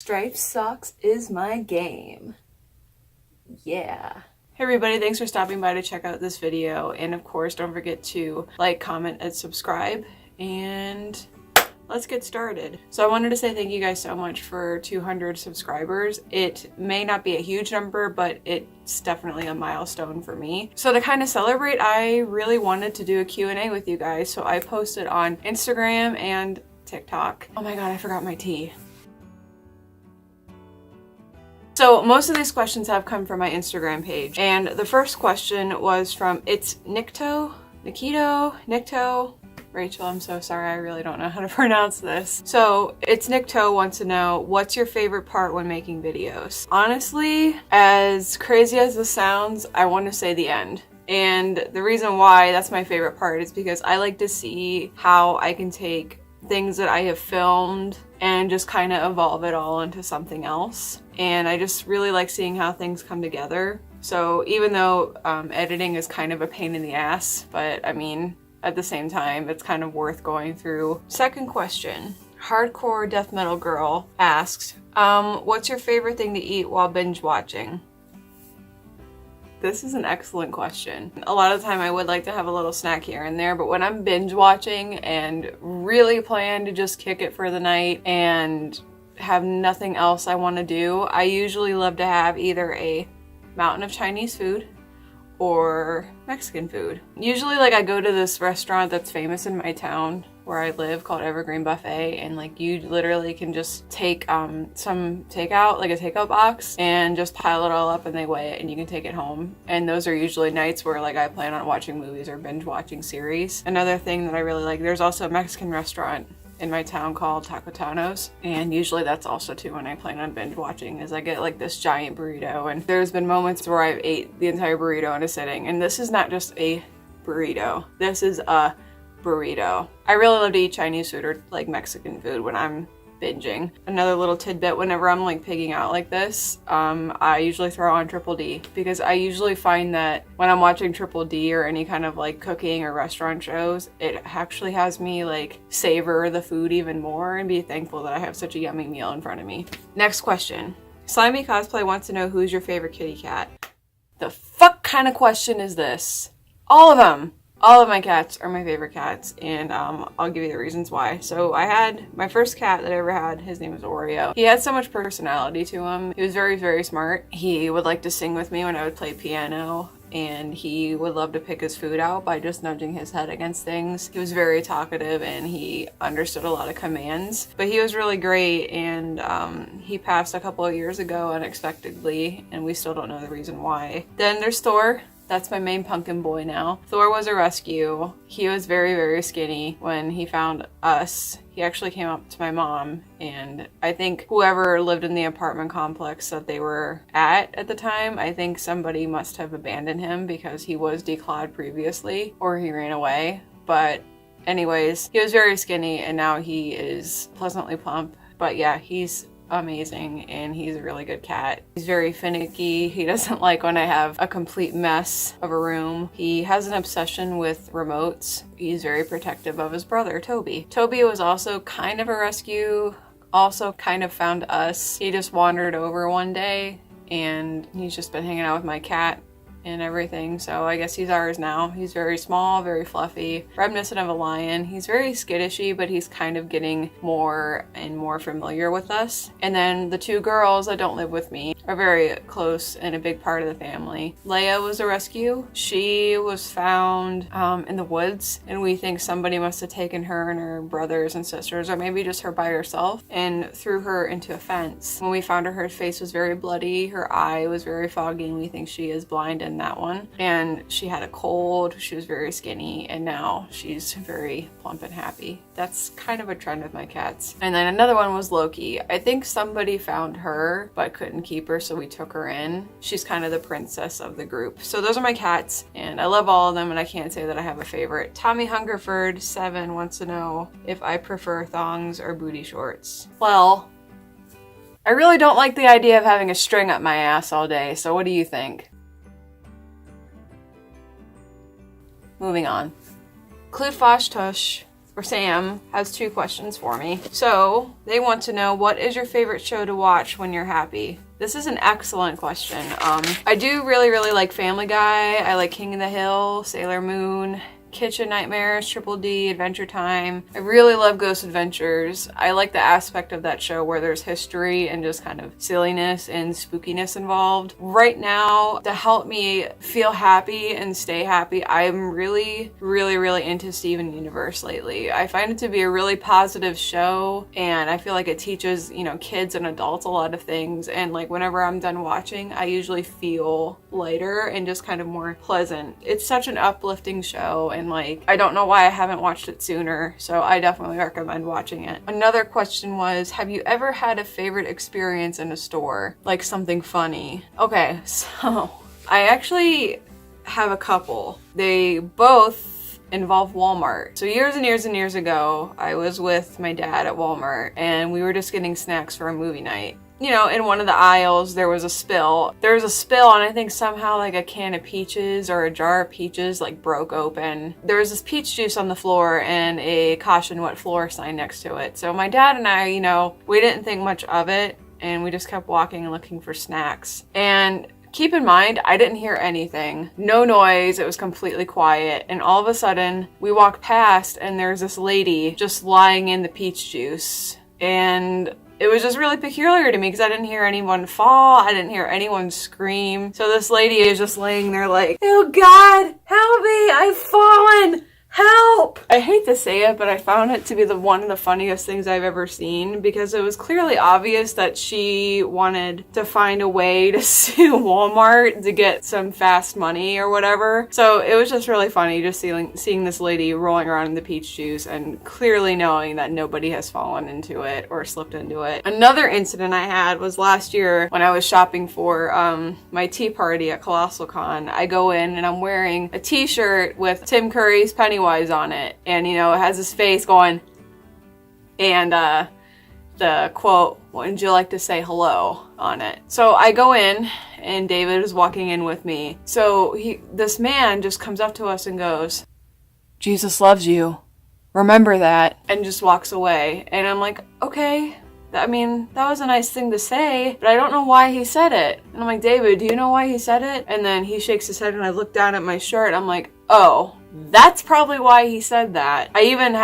Striped socks is my game. Yeah. Hey everybody, thanks for stopping by to check out this video. And of course, don't forget to like, comment, and subscribe. And let's get started. So I wanted to say thank you guys so much for 200 subscribers. It may not be a huge number, but it's definitely a milestone for me. So to kind of celebrate, I really wanted to do a Q&A with you guys. So I posted on Instagram and TikTok. Oh my God, I forgot my tea. So most of these questions have come from my Instagram page. And the first question was from Nikto. Rachel, I'm so sorry, I really don't know how to pronounce this. So Nikto wants to know, what's your favorite part when making videos? Honestly, as crazy as this sounds, I want to say the end. And the reason why that's my favorite part is because I like to see how I can take things that I have filmed and just kind of evolve it all into something else. And I just really like seeing how things come together. So even though editing is kind of a pain in the ass, but I mean, at the same time, it's kind of worth going through. Second question, Hardcore Death Metal Girl asks, what's your favorite thing to eat while binge watching? This is an excellent question. A lot of the time I would like to have a little snack here and there, but when I'm binge watching and really plan to just kick it for the night and have nothing else I want to do, I usually love to have either a mountain of Chinese food or Mexican food. Usually I go to this restaurant that's famous in my town where I live called Evergreen Buffet, and you literally can just take some takeout, a takeout box, and just pile it all up and they weigh it and you can take it home. And those are usually nights where I plan on watching movies or binge watching series. Another thing that I really like, there's also a Mexican restaurant in my town called Tacotano's, and usually that's also too when I plan on binge watching, is I get this giant burrito. And there's been moments where I've ate the entire burrito in a sitting, and this is not just a burrito, this is a burrito. I really love to eat Chinese food or Mexican food when I'm binging. Another little tidbit, whenever I'm pigging out like this, I usually throw on Triple D, because I usually find that when I'm watching Triple D or any kind of cooking or restaurant shows, it actually has me savor the food even more and be thankful that I have such a yummy meal in front of me. Next question. Slimy Cosplay wants to know, who's your favorite kitty cat? The fuck kind of question is this? All of them! All of my cats are my favorite cats, and I'll give you the reasons why. So I had my first cat that I ever had, his name was Oreo. He had so much personality to him. He was very, very smart. He would like to sing with me when I would play piano, and he would love to pick his food out by just nudging his head against things. He was very talkative and he understood a lot of commands, but he was really great. And he passed a couple of years ago unexpectedly, and we still don't know the reason why. Then there's Thor. That's my main pumpkin boy now. Thor was a rescue. He was very, very skinny when he found us. He actually came up to my mom, and I think whoever lived in the apartment complex that they were at the time, I think somebody must have abandoned him because he was declawed previously, or he ran away. But anyways, he was very skinny and now he is pleasantly plump. But yeah, he's amazing and he's a really good cat. He's very finicky. He doesn't like when I have a complete mess of a room. He has an obsession with remotes. He's very protective of his brother, Toby. Toby was also kind of a rescue, also kind of found us. He just wandered over one day and he's just been hanging out with my cat and everything, so I guess he's ours now. He's very small, very fluffy, reminiscent of a lion. He's very skittishy, but he's kind of getting more and more familiar with us. And then the two girls that don't live with me are very close and a big part of the family. Leia was a rescue. She was found in the woods, and we think somebody must have taken her and her brothers and sisters, or maybe just her by herself, and threw her into a fence. When we found her, her face was very bloody, her eye was very foggy, and we think she is blind in that one. And she had a cold, she was very skinny, and now she's very plump and happy. That's kind of a trend with my cats. And then another one was Loki. I think somebody found her but couldn't keep her, so we took her in. She's kind of the princess of the group. So those are my cats, and I love all of them, and I can't say that I have a favorite. Tommy Hungerford 7 wants to know if I prefer thongs or booty shorts. Well, I really don't like the idea of having a string up my ass all day, so what do you think? Moving on. Klutfoshtush or Sam, has 2 questions for me. So they want to know, what is your favorite show to watch when you're happy? This is an excellent question. I do really like Family Guy. I like King of the Hill, Sailor Moon, Kitchen Nightmares, Triple D, Adventure Time. I really love Ghost Adventures. I like the aspect of that show where there's history and just kind of silliness and spookiness involved. Right now, to help me feel happy and stay happy, I'm really into Steven Universe lately. I find it to be a really positive show, and I feel like it teaches, you know, kids and adults a lot of things, and like whenever I'm done watching, I usually feel lighter and just kind of more pleasant. It's such an uplifting show, and like, I don't know why I haven't watched it sooner, so I definitely recommend watching it. Another question was, have you ever had a favorite experience in a store? Like something funny? Okay, so I actually have a couple. They both involve Walmart. So years and years ago, I was with my dad at Walmart, and we were just getting snacks for a movie night. You know, in one of the aisles, there was a spill. There was a spill, and I think somehow like a can of peaches or a jar of peaches like broke open. There was this peach juice on the floor and a caution wet floor sign next to it. So my dad and I, you know, we didn't think much of it, and we just kept walking and looking for snacks. And keep in mind, I didn't hear anything. No noise, it was completely quiet. And all of a sudden, we walked past, and there's this lady just lying in the peach juice. And it was just really peculiar to me because I didn't hear anyone fall. I didn't hear anyone scream. So this lady is just laying there like, oh God, help me, I've fallen. Help! I hate to say it, but I found it to be one of the funniest things I've ever seen, because it was clearly obvious that she wanted to find a way to sue Walmart to get some fast money or whatever. So it was just really funny just seeing this lady rolling around in the peach juice and clearly knowing that nobody has fallen into it or slipped into it. Another incident I had was last year when I was shopping for my tea party at Colossal Con. I go in and I'm wearing a t-shirt with Tim Curry's Pennywise on it, and you know, it has his face going, and the quote, "Wouldn't you like to say hello?" on it. So I go in, and David is walking in with me. So this man just comes up to us and goes, "Jesus loves you, remember that," and just walks away. And I'm like, okay, I mean, that was a nice thing to say, but I don't know why he said it. And I'm like, David, do you know why he said it? And then he shakes his head, and I look down at my shirt. I'm like, oh, that's probably why he said that. I even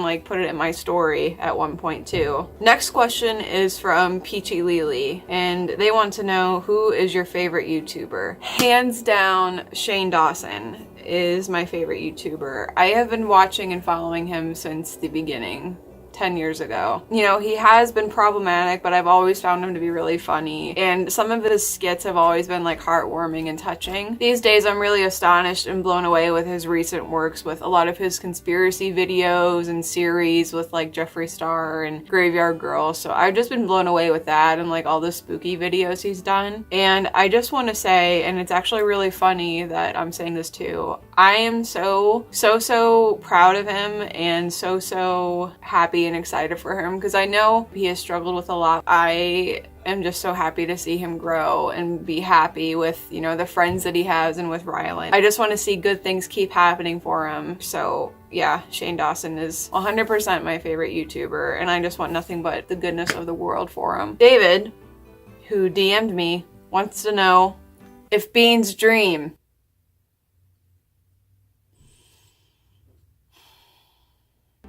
like put it in my story at one point too. Next question is from Peachy Lily, and they want to know, who is your favorite YouTuber? Hands down, Shane Dawson is my favorite YouTuber. I have been watching and following him since the beginning. 10 years ago. You know, he has been problematic, but I've always found him to be really funny, and some of his skits have always been like heartwarming and touching. These days I'm really astonished and blown away with his recent works, with a lot of his conspiracy videos and series with like Jeffree Star and Graveyard Girl. So I've just been blown away with that, and like all the spooky videos he's done. And I just want to say, and it's actually really funny that I'm saying this too, I am so proud of him, and so happy and excited for him, because I know he has struggled with a lot. I am just so happy to see him grow and be happy with, you know, the friends that he has and with Rylan. I just want to see good things keep happening for him. So yeah, Shane Dawson is 100% my favorite YouTuber, and I just want nothing but the goodness of the world for him. David, who DM'd me, wants to know if beans dream.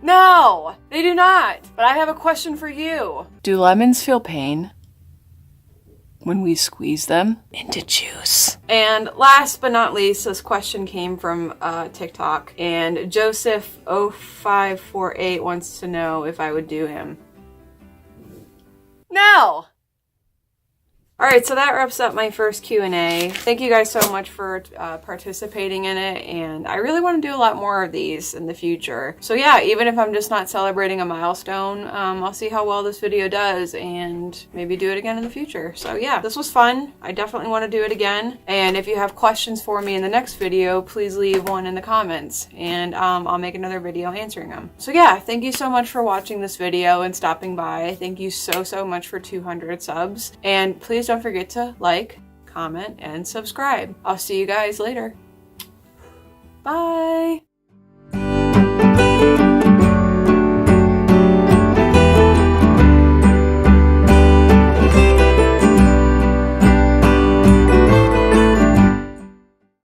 No, they do not. But I have a question for you. Do lemons feel pain when we squeeze them into juice? And last but not least, this question came from TikTok, and Joseph0548 wants to know if I would do him. No! Alright, so that wraps up my first Q&A. Thank you guys so much for participating in it, and I really want to do a lot more of these in the future. So yeah, even if I'm just not celebrating a milestone, I'll see how well this video does and maybe do it again in the future. So yeah, this was fun. I definitely want to do it again. And if you have questions for me in the next video, please leave one in the comments, and I'll make another video answering them. So yeah, thank you so much for watching this video and stopping by. Thank you so much for 200 subs. And please don't forget to like, comment, and subscribe. I'll see you guys later. Bye!